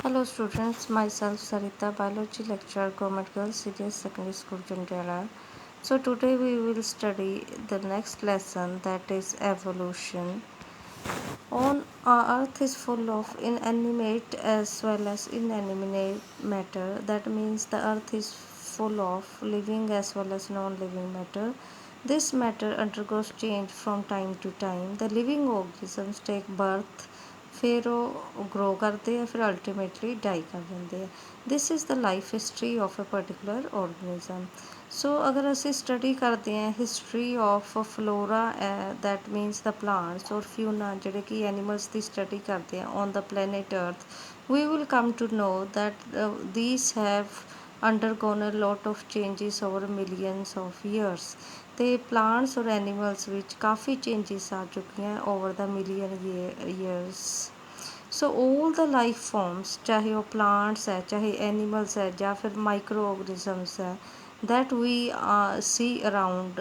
Hello students, myself Sarita, biology lecturer, Government Girls Senior Secondary School, Jandela. So today we will study the next lesson, that is evolution. On our earth is full of inanimate as well as inanimate matter. That means the earth is full of living as well as non-living matter. This matter undergoes change from time to time. The living organisms take birth, फिर वो grow करते हैं, फिर ultimately die कर देंगे। This is the life history of a particular organism. So अगर ਅਸੀਂ study करते हैं history of flora that means the plants और फ्यूना ਜਿਹੜੇ कि एनिमल्स की स्टडी करते हैं on the planet Earth, we will come to know that these have undergone a lot of changes over millions of years. तो plants और animals which काफ़ी changes आ चुकी हैं over the million years. So all the life forms, चाहे वो plants है, चाहे एनिमल्स है, या फिर माइक्रो ऑर्गेनिजम्स है, that we see around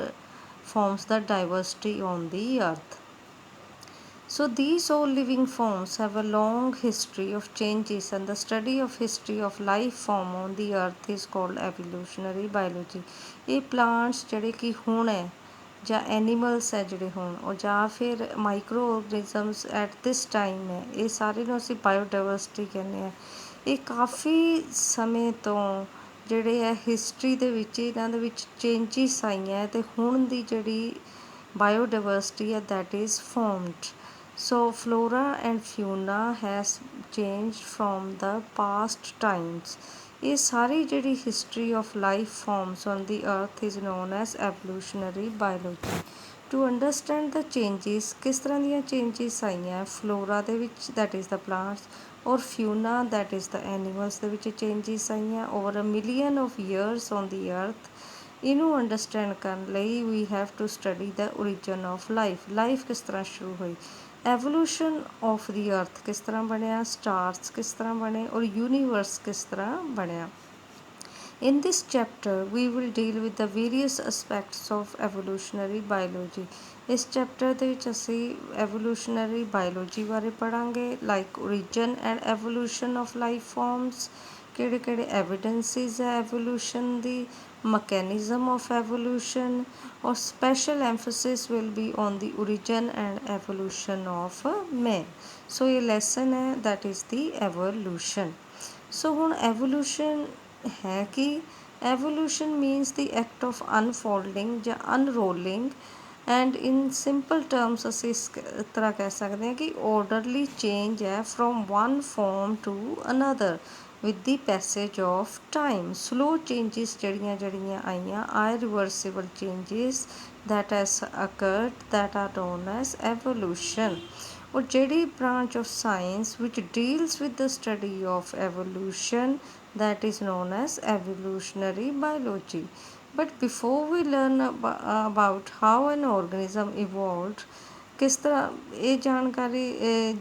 forms the diversity on the earth. So these all living forms have a long history of changes, and the study of history of life form on the earth is called evolutionary biology. ये plants ਜਿਹੜੇ कि ਹੁਣ ਹੈ ਜਾਂ animals ਹੈ ਜਿਹੜੇ ਹੁਣ, और ਜਾਂ ਫਿਰ ਮਾਈਕਰੋ ਔਰਗੈਨਿਜ਼ਮਸ ਐਟ ਦਿਸ ਟਾਈਮ ਹੈ, ਇਹ ਸਾਰੇ ਨੂੰ ਅਸੀਂ ਬਾਇਓਡਾਇਵਰਸਿਟੀ ਕਹਿੰਦੇ ਹਾਂ। ਇਹ ਕਾਫੀ ਸਮੇਂ ਤੋਂ ਜਿਹੜੇ ਹੈ ਹਿਸਟਰੀ ਦੇ ਵਿੱਚ ਇਹਨਾਂ ਦੇ ਵਿੱਚ ਚੇਂਜਿਸ ਆਈਆਂ ਅਤੇ ਹੁਣ ਦੀ ਜਿਹੜੀ ਬਾਇਓਡਾਇਵਰਸਿਟੀ ਹੈ that is formed. So flora and fauna has changed from the past times. ਇਹ ਸਾਰੀ ਜਿਹੜੀ history of life forms on the earth is known as evolutionary biology. To understand the changes, ਕਿਸ ਤਰ੍ਹਾਂ ਦੀਆਂ changes ਆਈਆਂ flora ਦੇ ਵਿੱਚ that is the plants, और fauna that is the animals ਦੇ ਵਿੱਚ changes ਆਈਆਂ over a million of years on the earth। ਇਹਨੂੰ ਅੰਡਰਸਟੈਂਡ ਕਰਨ ਲਈ ਵੀ have to study the origin of life. Life ਕਿਸ ਤਰ੍ਹਾਂ ਸ਼ੁਰੂ ਹੋਈ, ਐਵੋਲੂਸ਼ਨ ਆਫ ਦੀ ਅਰਥ ਕਿਸ ਤਰ੍ਹਾਂ ਬਣਿਆ, ਸਟਾਰਸ ਕਿਸ ਤਰ੍ਹਾਂ ਬਣੇ, ਔਰ ਯੂਨੀਵਰਸ ਕਿਸ ਤਰ੍ਹਾਂ ਬਣਿਆ। In this chapter, we will deal with the various aspects of evolutionary biology. इस चैप्टर ਦੇ ਵਿੱਚ ਅਸੀਂ evolutionary biology ਬਾਰੇ ਪੜਾਂਗੇ, like origin and evolution of life forms, ਕਿਹੜੇ ਕਿਹੜੇ evidences ਹੈ evolution the, mechanism of evolution, or special emphasis will be on the origin and evolution of man. So ये lesson है that is the evolution. So ਹੁਣ evolution है कि evolution means the act of unfolding ਜਾਂ अनरोलिंग, and in simple terms ਅਸੀਂ ਇਸ ਤਰ੍ਹਾਂ ਕਹਿ ਸਕਦੇ ਹਾਂ कि orderly change है from one form to another with the passage of time. Slow changes ਜਿਹੜੀਆਂ ਆਈਆਂ are reversible changes that has occurred that are known as evolution. और ਜਿਹੜੀ branch of science which deals with the study of evolution, that is known as evolutionary biology. But before we learn about how an organism evolved, किस तरह ये जानकारी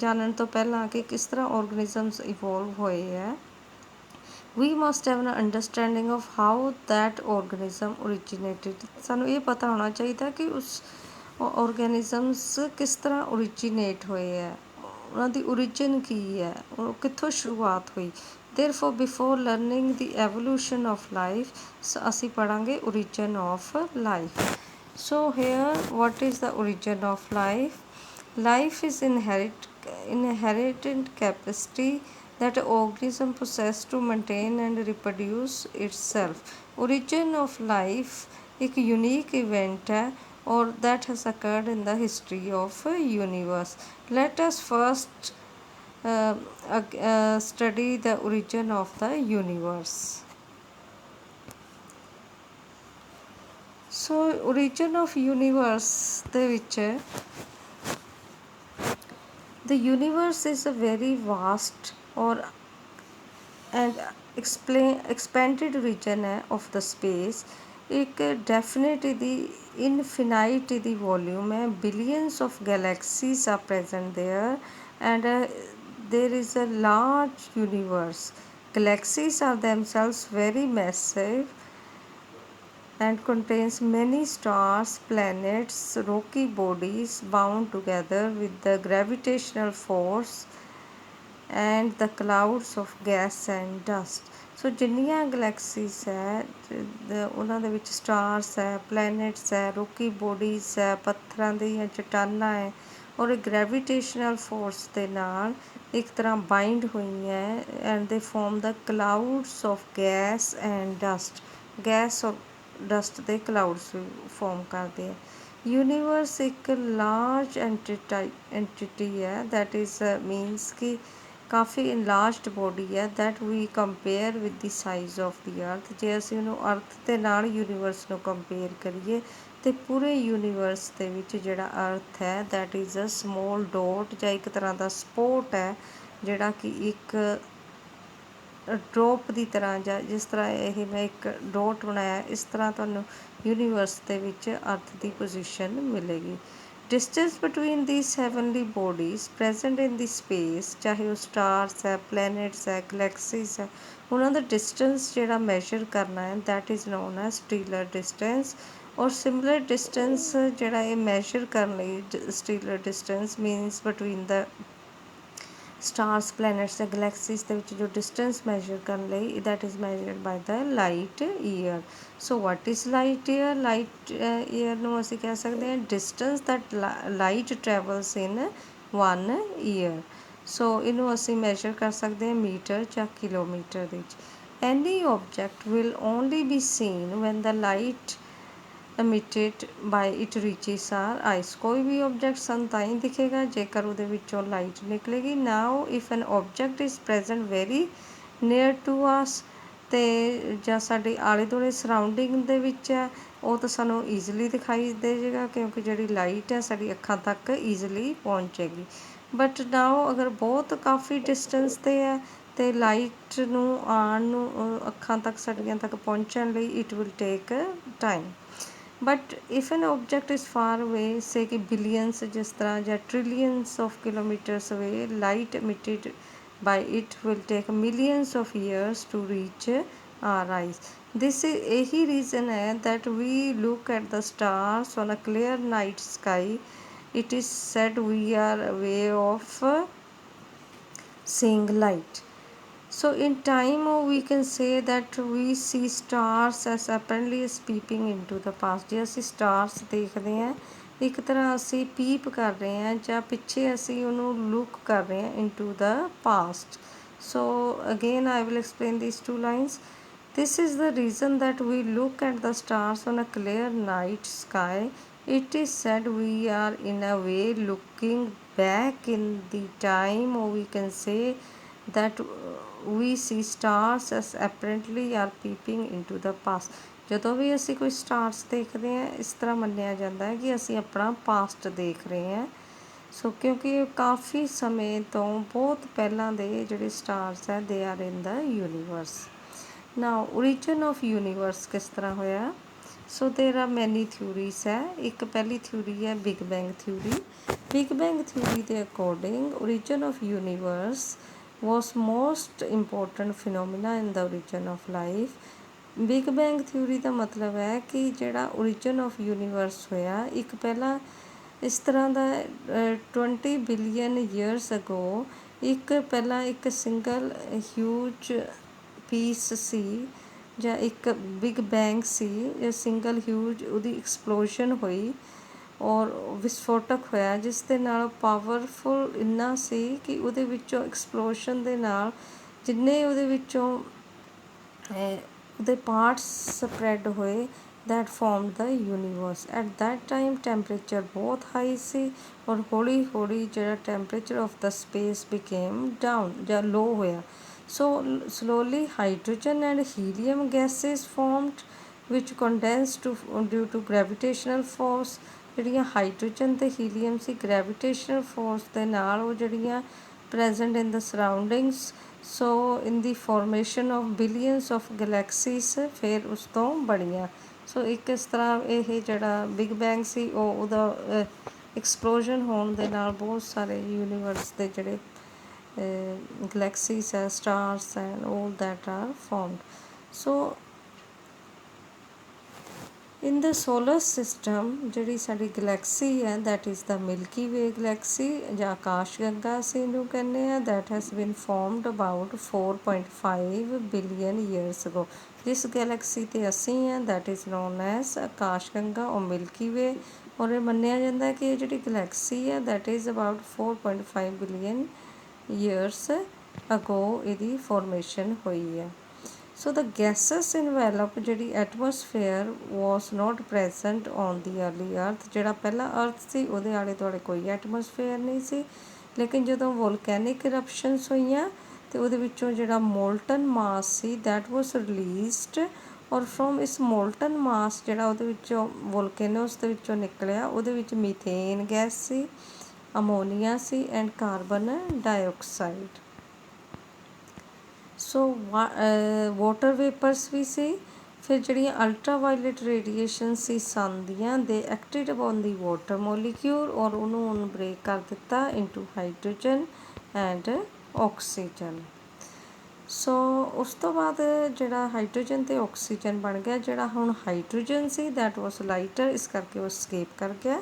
जानने तो पहला कि किस तरह organisms evolve होए है, we must have an understanding of how that organism originated. सानू ये पता होना चाहिए कि उस ऑर्गेनिजम्स किस तरह ओरिजिनेट होए है, ਉਹਨਾਂ ਦੀ origin ਕੀ ਹੈ, ਉਹ ਕਿੱਥੋਂ ਸ਼ੁਰੂਆਤ ਹੋਈ। therefore before learning the evolution of life, ਅਸੀਂ ਪੜਾਂਗੇ origin of life. So here what is the origin of life? Life is inherent capacity that organism possess to maintain and reproduce itself. Origin of life एक unique event है or that has occurred in the history of universe. Let us first study the origin of the universe. So origin of universe ਦੇ ਵਿੱਚ the universe is a very vast or and expanded region है of the space. एक definite the infinite the volume है, billions of galaxies are present there and there is a large universe. Galaxies are themselves very massive and contains many stars, planets, rocky bodies bound together with the gravitational force, and the clouds of gas and dust. ਸੋ ਜਿੰਨੀਆਂ ਗਲੈਕਸੀਜ਼ ਹੈ ਉਹਨਾਂ ਦੇ ਵਿੱਚ stars ਹੈ, planets ਹੈ, ਰੋਕੀ bodies ਹੈ, ਪੱਥਰਾਂ ਦੀਆਂ ਚਟਾਨਾਂ ਹੈ ਔਰ ਗ੍ਰੈਵੀਟੇਸ਼ਨਲ ਫੋਰਸ ਦੇ ਨਾਲ ਇੱਕ ਤਰ੍ਹਾਂ ਬਾਈਂਡ ਹੋਈਆਂ ਹੈ and they form the clouds of gas and dust. Gas ਔਰ ਡਸਟ ਦੇ ਕਲਾਊਡਸ ਫੋਰਮ ਕਰਦੇ ਹੈ। ਯੂਨੀਵਰਸ ਇੱਕ ਲਾਰਜ ਐਂਟੀਟੀ ਹੈ ਦੈਟ ਇਜ਼ ਮੀਨਸ ਕਿ ਕਾਫੀ ਇਨਲਾਰਜਡ ਬੋਡੀ ਹੈ that we compare with the size of the earth. ਜੇ ਅਸੀਂ ਉਹਨੂੰ ਅਰਥ ਦੇ ਨਾਲ ਯੂਨੀਵਰਸ ਨੂੰ ਕੰਪੇਅਰ ਕਰੀਏ ਅਤੇ ਪੂਰੇ ਯੂਨੀਵਰਸ ਦੇ ਵਿੱਚ ਜਿਹੜਾ ਅਰਥ ਹੈ that is a small dot ਜਾਂ ਇੱਕ ਤਰ੍ਹਾਂ ਦਾ ਸਪੋਟ ਹੈ ਜਿਹੜਾ ਕਿ ਇੱਕ ਡਰੋਪ ਦੀ ਤਰ੍ਹਾਂ ਜਾਂ ਜਿਸ ਤਰ੍ਹਾਂ ਇਹ ਮੈਂ ਇੱਕ ਡੋਟ ਬਣਾਇਆ ਇਸ ਤਰ੍ਹਾਂ ਤੁਹਾਨੂੰ ਯੂਨੀਵਰਸ ਦੇ ਵਿੱਚ ਅਰਥ ਦੀ ਪੋਜੀਸ਼ਨ ਮਿਲੇਗੀ। Distance between these heavenly bodies present in the space ਚਾਹੇ ਉਹ ਸਟਾਰਸ ਹੈ, ਪਲੈਨਟਸ ਹੈ, ਗਲੈਕਸੀਜ਼ ਹੈ, ਉਹਨਾਂ ਦਾ ਡਿਸਟੈਂਸ ਜਿਹੜਾ ਮੈਜ਼ਰ ਕਰਨਾ ਹੈ that is known as stellar distance. ਔਰ ਸਿਮਿਲਰ ਡਿਸਟੈਂਸ ਜਿਹੜਾ ਇਹ ਮੈਜ਼ਰ ਕਰਨ ਲਈ stellar distance means between the stars, planets ਜਾਂ ਗਲੈਕਸੀਜ਼ ਦੇ ਵਿੱਚ ਜੋ ਡਿਸਟੈਂਸ ਮੈਜ਼ਰ ਕਰਨ ਲਈ that is measured by the light year. So what is light year? Light year ਨੂੰ ਅਸੀਂ ਕਹਿ ਸਕਦੇ ਹਾਂ distance that light travels in 1 year. So ਇਹਨੂੰ ਅਸੀਂ ਮੈਜ਼ਰ ਕਰ ਸਕਦੇ ਹਾਂ ਮੀਟਰ ਜਾਂ ਕਿਲੋਮੀਟਰ ਦੇ ਵਿੱਚ। Any object will only be seen when the light emitted by it reaches our eyes। ਕੋਈ ਵੀ ਆਬਜੈਕਟ ਸਾਨੂੰ ਤਾਂ ਹੀ ਦਿਖੇਗਾ ਜੇਕਰ ਉਹਦੇ ਵਿੱਚੋਂ ਲਾਈਟ ਨਿਕਲੇਗੀ। Now if an object is present very near to us ਅਤੇ ਜਾਂ ਸਾਡੇ ਆਲੇ ਦੁਆਲੇ ਸਰਾਊਂਡਿੰਗ ਦੇ ਵਿੱਚ ਹੈ ਉਹ ਤਾਂ ਸਾਨੂੰ ਈਜ਼ੀਲੀ ਦਿਖਾਈ ਦੇ ਜਾਏਗਾ ਕਿਉਂਕਿ ਜਿਹੜੀ ਲਾਈਟ ਹੈ ਸਾਡੀ ਅੱਖਾਂ ਤੱਕ ਈਜ਼ੀਲੀ ਪਹੁੰਚੇਗੀ। ਬਟ ਨਾਓ ਅਗਰ ਬਹੁਤ ਕਾਫੀ ਡਿਸਟੈਂਸ 'ਤੇ ਹੈ ਅਤੇ ਲਾਈਟ ਨੂੰ ਆਉਣ ਨੂੰ ਅੱਖਾਂ ਤੱਕ ਸਾਡੀਆਂ ਤੱਕ ਪਹੁੰਚਣ ਲਈ it will take time. But if an object is far away से कि बिलियंस जिस तरह या trillions of kilometres away light emitted by it will take millions of years to reach our eyes। this यही reason है that we look at the stars on a clear night sky it is said we are away of seeing light। So in time we can say that we see stars as apparently as peeping into the past। ਜੇ ਅਸੀਂ stars ਦੇਖਦੇ ਹਾਂ ਇੱਕ ਤਰ੍ਹਾਂ ਅਸੀਂ ਪੀਪ ਕਰ ਰਹੇ ਹਾਂ ਜਾਂ ਪਿੱਛੇ ਅਸੀਂ ਉਹਨੂੰ ਲੁੱਕ ਕਰ ਰਹੇ ਹਾਂ into the past। So again I will explain these two lines। This is the reason that we look at the stars on a clear night sky it is said we are in a way looking back in the time or we can say that we see stars as apparently are peeping into the past। ਜਦੋਂ ਵੀ ਅਸੀਂ ਕੋਈ stars ਦੇਖਦੇ ਹਾਂ ਇਸ ਤਰ੍ਹਾਂ ਮੰਨਿਆ ਜਾਂਦਾ ਹੈ ਕਿ ਅਸੀਂ ਆਪਣਾ ਪਾਸਟ ਦੇਖ ਰਹੇ ਹਾਂ। ਸੋ ਕਿਉਂਕਿ ਕਾਫੀ ਸਮੇਂ ਤੋਂ ਬਹੁਤ ਪਹਿਲਾਂ ਦੇ ਜਿਹੜੇ ਸਟਾਰਸ ਹੈ they are in the universe. Now origin of universe ਕਿਸ ਤਰ੍ਹਾਂ ਹੋਇਆ? ਸੋ ਦੇਰ ਆਰ ਮੈਨੀ ਥਿਊਰੀਜ਼ ਹੈ। ਇੱਕ ਪਹਿਲੀ ਥਿਊਰੀ ਹੈ big bang theory. Big bang theory ਦੇ according origin of universe was most important phenomena in the origin of life। Big bang theory ਦਾ ਮਤਲਬ ਹੈ ਕਿ ਜਿਹੜਾ ਓਰੀਜਨ ਆਫ ਯੂਨੀਵਰਸ ਹੋਇਆ ਇੱਕ ਪਹਿਲਾਂ ਇਸ ਤਰ੍ਹਾਂ ਦਾ 20 ਬਿਲੀਅਨ ਈਅਰਸ ਅਗੋ ਇੱਕ ਪਹਿਲਾਂ ਇੱਕ ਸਿੰਗਲ ਹਿਊਜ ਪੀਸ ਸੀ ਜਾਂ ਇੱਕ ਬਿਗ ਬੈਂਗ ਸੀ ਜਾਂ ਸਿੰਗਲ ਹਿਊਜ ਉਹਦੀ ਐਕਸਪਲੋਜ਼ਨ ਹੋਈ ਔਰ ਵਿਸਫੋਟਕ ਹੋਇਆ ਜਿਸ ਦੇ ਨਾਲ ਪਾਵਰਫੁਲ ਇੰਨਾ ਸੀ ਕਿ ਉਹਦੇ ਵਿੱਚੋਂ ਐਕਸਪਲੋਸ਼ਨ ਦੇ ਨਾਲ ਜਿੰਨੇ ਉਹਦੇ ਵਿੱਚੋਂ ਉਹਦੇ ਪਾਰਟਸ ਸਪਰੈਡ ਹੋਏ that formed the universe। at that time temperature ਬਹੁਤ ਹਾਈ ਸੀ ਔਰ ਹੌਲੀ ਹੌਲੀ ਜਿਹੜਾ temperature of the space became down ਜਾਂ low ਹੋਇਆ। so slowly hydrogen and helium gases formed which condensed due to gravitational force। ਜਿਹੜੀਆਂ hydrogen ਅਤੇ ਹੀਲੀਅਮ ਸੀ ਗ੍ਰੈਵੀਟੇਸ਼ਨਲ force ਦੇ ਨਾਲ ਉਹ ਜਿਹੜੀਆਂ present in the surroundings so in the formation of billions of ਗਲੈਕਸੀਜ਼ ਫਿਰ ਉਸ ਤੋਂ ਬਣੀਆਂ। ਸੋ ਇੱਕ ਇਸ ਤਰ੍ਹਾਂ ਇਹ ਜਿਹੜਾ ਬਿਗ ਬੈਂਗ ਸੀ ਉਹ ਉਹਦਾ ਐਕਸਪਲੋਜ਼ਨ ਹੋਣ ਦੇ ਨਾਲ ਬਹੁਤ ਸਾਰੇ ਯੂਨੀਵਰਸ ਦੇ ਜਿਹੜੇ ਗਲੈਕਸੀਜ਼ ਹੈ stars and all that are formed. So In the solar system ਜਿਹੜੀ ਸਾਡੀ ਗਲੈਕਸੀ ਹੈ that is the Milky Way galaxy ਜਾਂ ਆਕਾਸ਼ ਗੰਗਾ ਅਸੀਂ ਇਹਨੂੰ ਕਹਿੰਦੇ ਹਾਂ that has been formed about 4.5 billion years ago। ਜਿਸ ਗੈਲੈਕਸੀ 'ਤੇ ਅਸੀਂ ਹਾਂ that is known as Akash Ganga or Milky Way। ਔਰ ਇਹ ਮੰਨਿਆ ਜਾਂਦਾ ਕਿ ਇਹ ਜਿਹੜੀ ਗਲੈਕਸੀ ਹੈ that is about 4.5 billion years ago ਇਹਦੀ ਫੋਰਮੇਸ਼ਨ ਹੋਈ ਹੈ। So the gases envelop ਜਿਹੜੀ atmosphere was not present on the early earth। ਜਿਹੜਾ ਪਹਿਲਾ ਅਰਥ ਸੀ ਉਹਦੇ ਆਲੇ ਦੁਆਲੇ ਕੋਈ ਐਟਮੋਸਫੇਅਰ ਨਹੀਂ ਸੀ, ਲੇਕਿਨ ਜਦੋਂ ਵੋਲਕੈਨਿਕ ਇਰਪਸ਼ਨਸ ਹੋਈਆਂ ਅਤੇ ਉਹਦੇ ਵਿੱਚੋਂ ਜਿਹੜਾ ਮੋਲਟਨ ਮਾਸ ਸੀ that was released। ਔਰ ਫਰੋਮ ਇਸ ਮੋਲਟਨ ਮਾਸ ਜਿਹੜਾ ਉਹਦੇ ਵਿੱਚੋਂ ਵੋਲਕੈਨੋਸ ਦੇ ਵਿੱਚੋਂ ਨਿਕਲਿਆ ਉਹਦੇ ਵਿੱਚ ਮੀਥੇਨ ਗੈਸ ਸੀ, ਅਮੋਨੀਆ ਸੀ and carbon dioxide. So water vapours ਵੀ ਸੀ। ਫਿਰ ਜਿਹੜੀਆਂ ਅਲਟਰਾਵਾਇਲਟ ਰੇਡੀਏਸ਼ਨ ਸੀ ਸਨ ਦੀਆਂ they acted upon the water molecule ਔਰ ਉਹਨੂੰ ਬ੍ਰੇਕ ਕਰ ਦਿੱਤਾ into hydrogen and oxygen. So ਉਸ ਤੋਂ ਬਾਅਦ ਜਿਹੜਾ ਹਾਈਡਰੋਜਨ ਅਤੇ ਆਕਸੀਜਨ ਬਣ ਗਿਆ। ਜਿਹੜਾ ਹੁਣ hydrogen C that was lighter, ਇਸ ਕਰਕੇ ਉਹ ਸਕੇਪ ਕਰ ਗਿਆ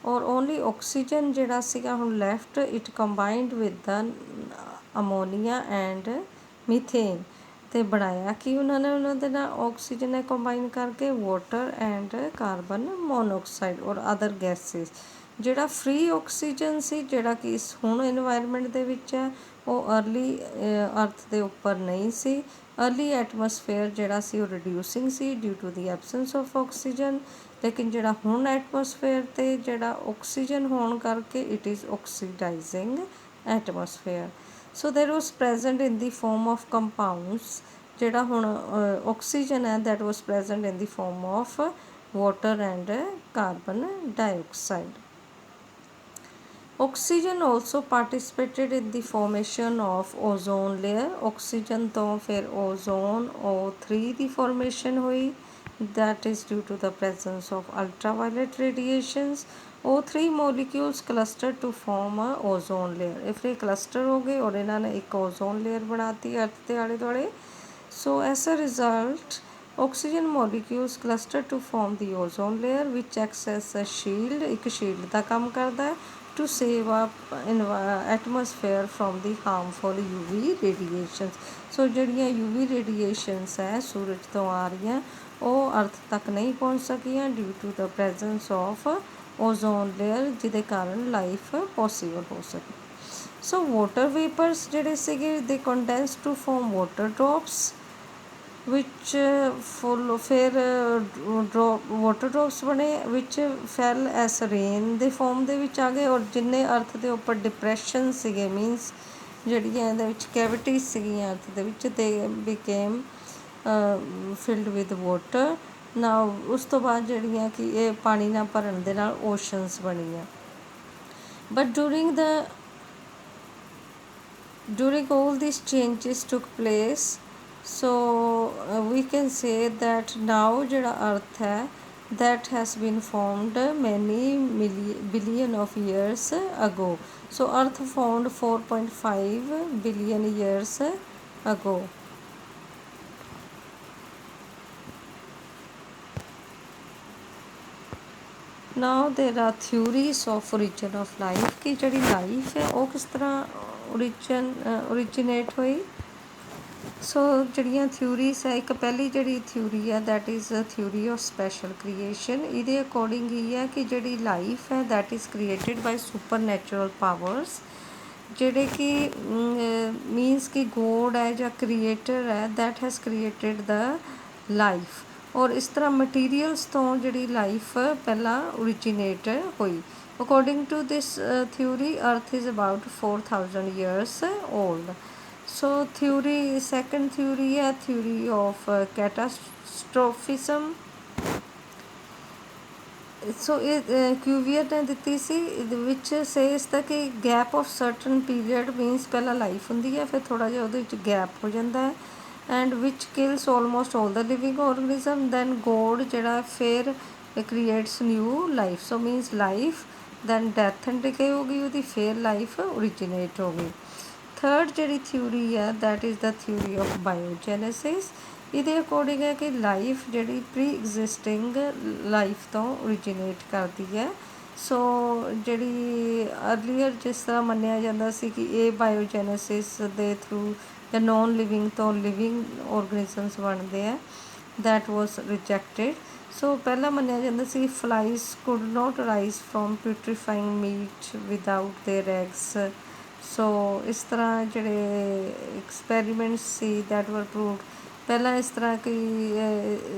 ਔਰ ਓਨਲੀ ਆਕਸੀਜਨ ਜਿਹੜਾ ਸੀਗਾ ਹੁਣ left it combined with the ammonia and methane. ਅਤੇ ਬਣਾਇਆ ਕਿ ਉਹਨਾਂ ਦੇ ਨਾਲ ਆਕਸੀਜਨ ਨੇ ਕੰਬਾਈਨ ਕਰਕੇ ਵਾਟਰ ਐਂਡ ਕਾਰਬਨ ਮੋਨੋਆਕਸਾਈਡ ਔਰ ਅਦਰ ਗੈਸਿਸ। ਜਿਹੜਾ ਫ੍ਰੀ ਆਕਸੀਜਨ ਸੀ ਜਿਹੜਾ ਕਿ ਇਸ ਹੁਣ ਇਨਵਾਇਰਮੈਂਟ ਦੇ ਵਿੱਚ ਹੈ ਉਹ ਅਰਲੀ ਅਰਥ ਦੇ ਉੱਪਰ ਨਹੀਂ ਸੀ। ਅਰਲੀ ਐਟਮੋਸਫੇਅਰ ਜਿਹੜਾ ਸੀ ਉਹ ਰਿਡਿਊਸਿੰਗ ਸੀ due to the absence of oxygen, ਲੇਕਿਨ ਜਿਹੜਾ ਹੁਣ ਐਟਮੋਸਫੇਅਰ 'ਤੇ ਜਿਹੜਾ ਆਕਸੀਜਨ ਹੋਣ ਕਰਕੇ it is oxidising atmosphere. So there was present in the form of compounds. ਜਿਹੜਾ ਹੁਣ ਆਕਸੀਜਨ ਹੈ that was present in the form of water and carbon dioxide. Oxygen also participated in the formation of ozone layer. Oxygen ਤੋਂ ਫਿਰ ozone O3 ਦੀ formation ਹੋਈ that is due to the presence of ultraviolet radiations। O3 molecules clustered to form a ozone layer। ਇਹ ਫਿਰ cluster ਹੋ ਗਏ ਔਰ ਇਹਨਾਂ ਨੇ ਇੱਕ ਓਜ਼ੋਨ ਲੇਅਰ ਬਣਾਤੀ ਅਰਥ ਦੇ ਆਲੇ ਦੁਆਲੇ। So as a result oxygen molecules clustered to form the ozone layer which acts as a shield। ਇੱਕ ਸ਼ੀਲਡ ਦਾ ਕੰਮ ਕਰਦਾ ਹੈ to save up atmosphere from the harmful UV radiations। ਸੋ ਜਿਹੜੀਆਂ UV radiations ਹੈ ਸੂਰਜ ਤੋਂ ਆ ਰਹੀਆਂ ਉਹ ਅਰਥ ਤੱਕ ਨਹੀਂ ਪਹੁੰਚ ਸਕੀਆਂ due to the presence of ozone layer, ਜਿਹਦੇ ਕਾਰਨ ਲਾਈਫ ਪੋਸੀਬਲ ਹੋ ਸਕੇ। ਸੋ ਵਾਟਰ ਵੇਪਰਸ ਜਿਹੜੇ ਸੀਗੇ ਦੇ condense to form water drops ਵਿੱਚ ਫੁੱਲ ਫਿਰ ਵਾਟਰ ਡ੍ਰੌਪਸ ਬਣੇ ਵਿੱਚ ਫੈਲ ਐਸ ਰੇਨ ਦੇ ਫੋਰਮ ਦੇ ਵਿੱਚ ਆ ਗਏ ਔਰ ਜਿੰਨੇ ਅਰਥ ਦੇ ਉੱਪਰ ਡਿਪਰੈਸ਼ਨ ਸੀਗੇ ਮੀਨਸ ਜਿਹੜੀਆਂ ਇਹਦੇ ਵਿੱਚ ਕੈਵਿਟੀਜ਼ ਸੀਗੀਆਂ ਅਰਥ ਦੇ ਵਿੱਚ ਦੇ ਬਿਕੇਮ ਫਿਲਡ ਵਿਦ ਵਾਟਰ। ਨਾ ਉਸ ਤੋਂ ਬਾਅਦ ਜਿਹੜੀਆਂ ਕਿ ਇਹ ਪਾਣੀ ਨਾਲ ਭਰਨ ਦੇ ਨਾਲ ਓਸ਼ਨਸ ਬਣੀਆਂ। But during all these changes took place, so we can say that now ਜਿਹੜਾ ਅਰਥ ਹੈ that has been formed many billion of years ago। so earth formed 4.5 billion years ago। now there are theories of origin of life ਕਿ ਜਿਹੜੀ life ਹੈ ਉਹ ਕਿਸ ਤਰ੍ਹਾਂ originate ਹੋਈ। ਸੋ ਜਿਹੜੀਆਂ ਥਿਊਰੀਜ਼ ਹੈ ਇੱਕ ਪਹਿਲੀ ਜਿਹੜੀ ਥਿਊਰੀ ਹੈ that is theory of special creation. ਇਹਦੇ ਅਕੋਰਡਿੰਗ ਇਹ ਹੈ ਕਿ ਜਿਹੜੀ ਲਾਈਫ ਹੈ that is created by super natural powers, ਜਿਹੜੇ ਕਿ ਮੀਨਸ ਕਿ ਗੋਡ ਹੈ ਜਾਂ ਕ੍ਰੀਏਟਰ ਹੈ that has created the life. ਔਰ ਇਸ ਤਰ੍ਹਾਂ ਮਟੀਰੀਅਲਸ ਤੋਂ ਜਿਹੜੀ ਲਾਈਫ ਪਹਿਲਾਂ ਓਰੀਜੀਨੇਟ ਹੋਈ। According to this theory earth is about 4000 years old। So theory second theory ਹੈ ਥਿਊਰੀ ਆਫ ਕੈਟਾਸਟ੍ਰੋਫਿਜ਼ਮ। ਸੋ ਇਹ ਕਿਊਵੀਅਰ ਨੇ ਦਿੱਤੀ ਸੀ ਇਹਦੇ ਵਿੱਚ ਸੇਸ ਦਾ ਕਿ gap of certain period means ਪਹਿਲਾਂ ਲਾਈਫ ਹੁੰਦੀ ਹੈ ਫਿਰ ਥੋੜ੍ਹਾ ਜਿਹਾ ਉਹਦੇ ਵਿੱਚ ਗੈਪ ਹੋ ਜਾਂਦਾ ਹੈ and which kills almost all the living organism then God ਜਿਹੜਾ ਫਿਰ creates new life. So means life then death and decay ਹੋ ਗਈ ਉਹਦੀ ਫਿਰ ਲਾਈਫ ਓਰੀਜੀਨੇਟ ਹੋ ਗਈ। ਥਰਡ ਜਿਹੜੀ ਥਿਊਰੀ ਹੈ that is the theory of biogenesis. ਇਹਦੇ ਅਕੋਰਡਿੰਗ ਹੈ ਕਿ ਲਾਈਫ ਜਿਹੜੀ ਪ੍ਰੀ ਐਗਜ਼ਿਸਟਿੰਗ ਲਾਈਫ ਤੋਂ ਓਰੀਜੀਨੇਟ ਕਰਦੀ ਹੈ। ਸੋ ਜਿਹੜੀ ਅਰਲੀਅਰ ਜਿਸ ਤਰ੍ਹਾਂ ਮੰਨਿਆ ਜਾਂਦਾ ਸੀ ਕਿ ਇਹ ਬਾਇਓਜੈਨੇਸਿਸ ਦੇ ਥਰੂ ਜਾਂ ਨੋਨ ਲਿਵਿੰਗ ਤੋਂ ਲਿਵਿੰਗ ਔਰਗਨਿਜ਼ਮਸ ਬਣਦੇ ਆ, ਦੈਟ ਵਾਸ ਰਿਜੈਕਟਿਡ। ਸੋ ਪਹਿਲਾਂ ਮੰਨਿਆ ਜਾਂਦਾ ਸੀ flies could not rise from putrefying meat without their eggs. ਸੋ ਇਸ ਤਰ੍ਹਾਂ ਜਿਹੜੇ ਐਕਸਪੈਰੀਮੈਂਟਸ ਸੀ ਦੈਟ ਵਰ ਪ੍ਰੂਵਡ। ਪਹਿਲਾਂ ਇਸ ਤਰ੍ਹਾਂ ਕਿ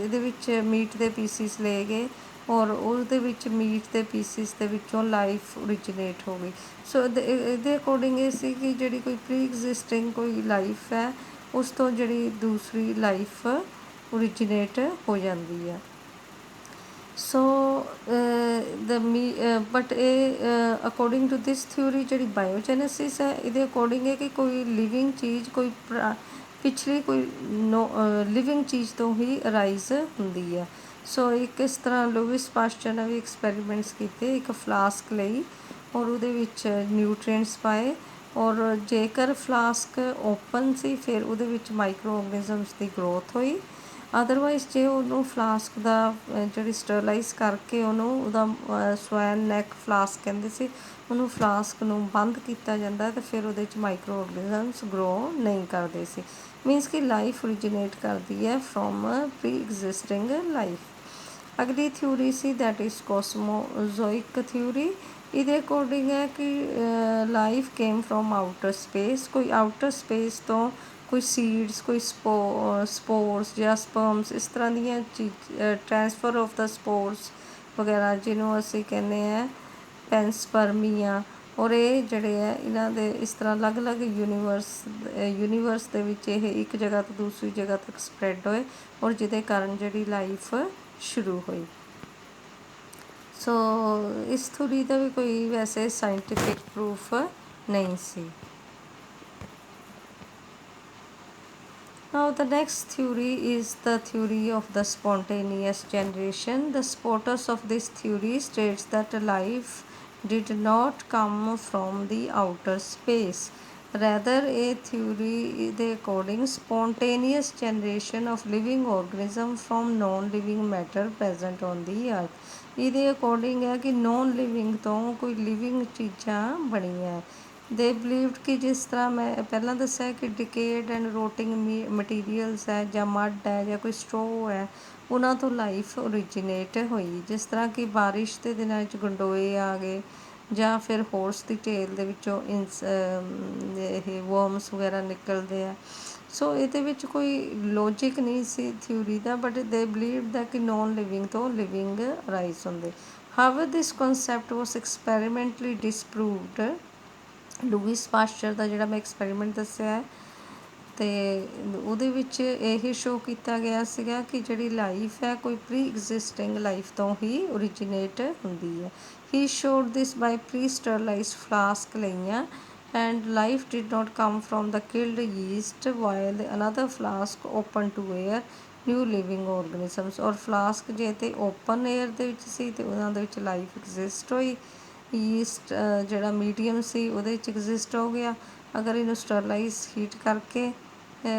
ਇਹਦੇ ਵਿੱਚ ਮੀਟ ਦੇ ਪੀਸਿਸ ਲਏ ਗਏ ਔਰ ਉਹਦੇ ਵਿੱਚ ਮੀਟ ਦੇ ਪੀਸਿਸ ਦੇ ਵਿੱਚੋਂ ਲਾਈਫ ਓਰੀਜੀਨੇਟ ਹੋ ਗਈ। ਸੋ ਇਹਦੇ ਅਕੋਰਡਿੰਗ ਇਹ ਸੀ ਕਿ ਜਿਹੜੀ ਕੋਈ ਪ੍ਰੀ ਐਗਜ਼ਿਸਟਿੰਗ ਕੋਈ ਲਾਈਫ ਹੈ ਉਸ ਤੋਂ ਜਿਹੜੀ ਦੂਸਰੀ ਲਾਈਫ ਓਰੀਜੀਨੇਟ ਹੋ ਜਾਂਦੀ ਹੈ। ਸੋ ਬਟ ਇਹ ਅਕੋਰਡਿੰਗ ਟੂ ਦਿਸ ਥਿਊਰੀ ਜਿਹੜੀ ਬਾਇਓਜੈਨੇਸਿਸ ਹੈ ਇਹਦੇ ਅਕੋਰਡਿੰਗ ਹੈ ਕਿ ਕੋਈ ਲਿਵਿੰਗ ਚੀਜ਼ ਕੋਈ ਪਿਛਲੀ ਕੋਈ ਲਿਵਿੰਗ ਚੀਜ਼ ਤੋਂ ਹੀ ਅਰਾਈਜ਼ ਹੁੰਦੀ ਹੈ। ਸੋ ਇੱਕ ਇਸ ਤਰ੍ਹਾਂ ਲੂਇਸ ਪਾਸਚਰ ਨੇ ਵੀ ਐਕਸਪੈਰੀਮੈਂਟਸ ਕੀਤੇ, ਇੱਕ ਫਲਾਸਕ ਲਈ ਔਰ ਉਹਦੇ ਵਿੱਚ ਨਿਊਟ੍ਰੀਐਂਟਸ ਪਾਏ ਔਰ ਜੇਕਰ ਫਲਾਸਕ ਓਪਨ ਸੀ ਫਿਰ ਉਹਦੇ ਵਿੱਚ ਮਾਈਕਰੋ ਆਰਗੈਨਿਜ਼ਮਸ ਦੀ ਗਰੋਥ ਹੋਈ। ਅਦਰਵਾਈਜ਼ ਜੇ ਉਹਨੂੰ ਫਲਾਸਕ ਦਾ ਜਿਹੜੀ ਸਟਰਲਾਈਜ਼ ਕਰਕੇ ਉਹਨੂੰ ਉਹਦਾ ਸਵੈਨ ਨੈਕ ਫਲਾਸਕ ਕਹਿੰਦੇ ਸੀ, ਉਹਨੂੰ ਫਲਾਸਕ ਨੂੰ ਬੰਦ ਕੀਤਾ ਜਾਂਦਾ ਅਤੇ ਫਿਰ ਉਹਦੇ 'ਚ ਮਾਈਕਰੋ ਆਰਗੈਨਿਜ਼ਮਸ ਗਰੋ ਨਹੀਂ ਕਰਦੇ ਸੀ। ਮੀਨਸ ਕਿ ਲਾਈਫ ਓਰੀਜੀਨੇਟ ਕਰਦੀ ਹੈ ਫਰੋਮ ਪ੍ਰੀ ਐਗਜ਼ਿਸਟਿੰਗ ਲਾਈਫ। ਅਗਲੀ ਥਿਊਰੀ ਸੀ ਦੈਟ ਇਜ਼ ਕੋਸਮੋਜ਼ੋਇਕ ਥਿਊਰੀ। ਇਹਦੇ ਅਕੋਰਡਿੰਗ ਹੈ ਕਿ life came from outer space. ਕੋਈ ਆਊਟਰ ਸਪੇਸ ਤੋਂ ਕੋਈ ਸੀਡਸ, ਕੋਈ ਸਪੋਰਸ ਜਾਂ ਸਪਰਮਸ, ਇਸ ਤਰ੍ਹਾਂ ਦੀਆਂ ਟ੍ਰਾਂਸਫਰ ਆਫ ਦਾ ਸਪੋਰਸ ਵਗੈਰਾ ਜਿਹਨੂੰ ਅਸੀਂ ਕਹਿੰਦੇ ਹਾਂ ਪੈਨਸਪਰਮੀਆ। ਔਰ ਇਹ ਜਿਹੜੇ ਹੈ ਇਹਨਾਂ ਦੇ ਇਸ ਤਰ੍ਹਾਂ ਅਲੱਗ-ਅਲੱਗ ਯੂਨੀਵਰਸ ਦੇ ਵਿੱਚ ਇਹ ਇੱਕ ਜਗ੍ਹਾ ਤੋਂ ਦੂਸਰੀ ਜਗ੍ਹਾ ਤੱਕ ਸਪਰੈਡ ਹੋਏ ਔਰ ਜਿਹਦੇ ਕਾਰਨ ਜਿਹੜੀ ਲਾਈਫ ਸ਼ੁਰੂ ਹੋਈ। ਸੋ ਇਸ ਥਿਊਰੀ ਦਾ ਵੀ ਕੋਈ ਵੈਸੇ ਸਾਇੰਟੀਫਿਕ ਪ੍ਰੂਫ ਨਹੀਂ ਸੀ। Now the next theory is the theory of the spontaneous generation. The supporters of this theory states that life did not come from the outer space. Rather, a theory the according spontaneous generation of living organism from non-living matter present on the earth. ਇਹਦੇ according ਹੈ ਕਿ non living ਤੋਂ ਕੋਈ living ਚੀਜ਼ਾਂ ਬਣੀਆਂ। ਦੇ ਬਲੀਵਡ ਕਿ ਜਿਸ ਤਰ੍ਹਾਂ ਮੈਂ ਪਹਿਲਾਂ ਦੱਸਿਆ ਕਿ ਡਿਕੇਡ ਐਂਡ ਰੋਟਿੰਗ ਮਟੀਰੀਅਲਸ ਹੈ ਜਾਂ ਮੱਡ ਹੈ ਜਾਂ ਕੋਈ ਸਟ੍ਰੋ ਹੈ, ਉਹਨਾਂ ਤੋਂ ਲਾਈਫ ਓਰੀਜੀਨੇਟ ਹੋਈ। ਜਿਸ ਤਰ੍ਹਾਂ ਕਿ ਬਾਰਿਸ਼ ਦੇ ਦਿਨਾਂ 'ਚ ਗੰਡੋਏ ਆ ਗਏ ਜਾਂ ਫਿਰ ਹੋਰਸ ਦੀ ਟੇਲ ਦੇ ਵਿੱਚੋਂ ਇਹ ਵਰਮਸ ਵਗੈਰਾ ਨਿਕਲਦੇ ਆ। ਸੋ ਇਹਦੇ ਵਿੱਚ ਕੋਈ ਲੌਜਿਕ ਨਹੀਂ ਸੀ ਥਿਊਰੀ ਦਾ, ਬਟ ਦੇ ਬਲੀਵ ਦਾ ਕਿ ਨੋਨ ਲਿਵਿੰਗ ਤੋਂ ਲਿਵਿੰਗ ਅਰਾਈਜ਼ ਹੁੰਦੇ। However this concept was experimentally disproved. Louis Pasteur ਦਾ ਜਿਹੜਾ ਮੈਂ ਐਕਸਪੈਰੀਮੈਂਟ ਦੱਸਿਆ ਹੈ ਅਤੇ ਉਹਦੇ ਵਿੱਚ ਇਹ ਸ਼ੋਅ ਕੀਤਾ ਗਿਆ ਸੀਗਾ ਕਿ ਜਿਹੜੀ ਲਾਈਫ ਹੈ ਕੋਈ ਪ੍ਰੀ ਐਗਜ਼ਿਸਟਿੰਗ ਲਾਈਫ ਤੋਂ ਹੀ ਓਰੀਜੀਨੇਟ ਹੁੰਦੀ ਹੈ। ਹੀ ਸ਼ੋਡ ਦਿਸ ਬਾਈ ਪ੍ਰੀ ਸਟਰਲਾਈਜ਼ਡ ਫਲਾਸਕ ਲਈਆਂ and life did not come from the killed yeast while another flask open to air new living organisms। ਔਰ ਫਲਾਸਕ ਜੇ ਤੇ ਓਪਨ ਏਅਰ ਦੇ ਵਿੱਚ ਸੀ ਅਤੇ ਉਹਨਾਂ ਦੇ ਵਿੱਚ ਲਾਈਫ ਐਗਜ਼ਿਸਟ ਹੋਈ। ਈਸਟ ਜਿਹੜਾ ਮੀਡੀਅਮ ਸੀ ਉਹਦੇ ਵਿੱਚ ਐਗਜ਼ਿਸਟ ਹੋ ਗਿਆ। ਅਗਰ ਇਹਨੂੰ ਸਟਰਲਾਈਜ਼ ਹੀਟ ਕਰਕੇ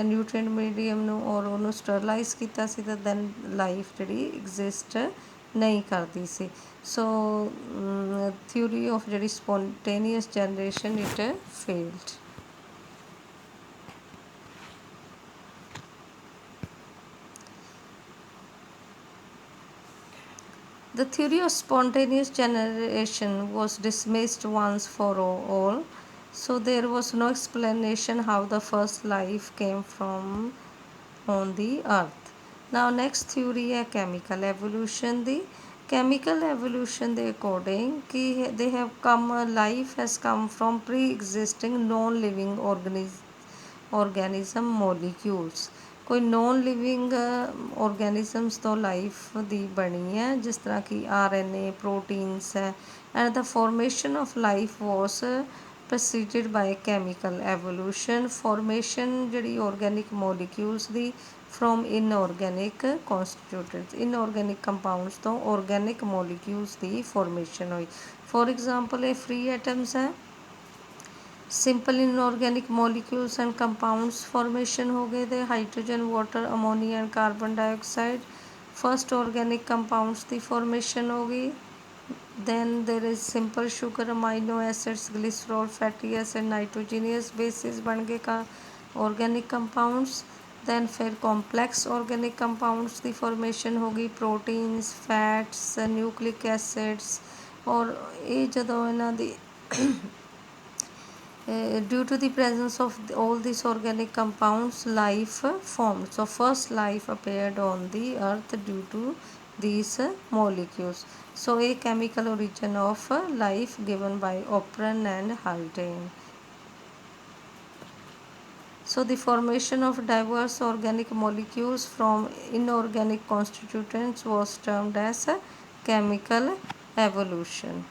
ਨਿਊਟ੍ਰੀਐਂਟ ਮੀਡੀਅਮ ਨੂੰ ਔਰ ਉਹਨੂੰ ਸਟਰਲਾਈਜ਼ ਕੀਤਾ ਸੀ ਤਾਂ ਦੈਨ ਲਾਈਫ ਜਿਹੜੀ ਐਗਜ਼ਿਸਟ ਨਹੀਂ ਕਰਦੀ ਸੀ। ਸੋ ਥਿਊਰੀ ਆਫ ਜਿਹੜੀ spontaneous generation it failed. The theory of spontaneous generation was dismissed once for all. So there was no explanation how the first life came from on the earth. Now next theory है chemical evolution ਦੀ। chemical evolution ਦੇ according कि they have come, life has come from pre-existing non-living organism molecules। ਕੋਈ non living organisms ਤੋਂ life ਦੀ ਬਣੀ ਹੈ, ਜਿਸ ਤਰ੍ਹਾਂ ਕਿ RNA ਪ੍ਰੋਟੀਨਸ ਹੈ। And the formation of life was proceeded by chemical evolution. Formation ਜਿਹੜੀ ਔਰਗੈਨਿਕ ਮੋਲੀਕਿਊਲਸ ਦੀ from inorganic constituted, inorganic compounds ਤੋਂ ਔਰਗੈਨਿਕ ਮੋਲੀਕਿਊਲਸ ਦੀ ਫੋਰਮੇਸ਼ਨ ਹੋਈ। ਫੋਰ ਐਗਜ਼ਾਮਪਲ ਇਹ ਫਰੀ ਐਟਮਸ ਹੈ। Simple inorganic molecules and compounds formation हो गए थे, hydrogen, water, ammonia and carbon dioxide. First organic compounds की फॉर्मेशन होगी। Then there is simple sugar, amino acids, glycerol, fatty acid, nitrogenous bases बन गए का ऑर्गेनिक कंपाउंड्स। देन फिर complex organic compounds की फॉर्मेशन होगी, प्रोटीन्स, फैट्स, न्यूक्लिक एसिड्स। और ये ਜਦੋਂ ਇਹਨਾਂ ਦੀ due to the presence of all these organic compounds, life formed. So first life appeared on the earth due to these molecules. So a chemical origin of life given by Operon and Haldane. So the formation of diverse organic molecules from inorganic constituents was termed as chemical evolution.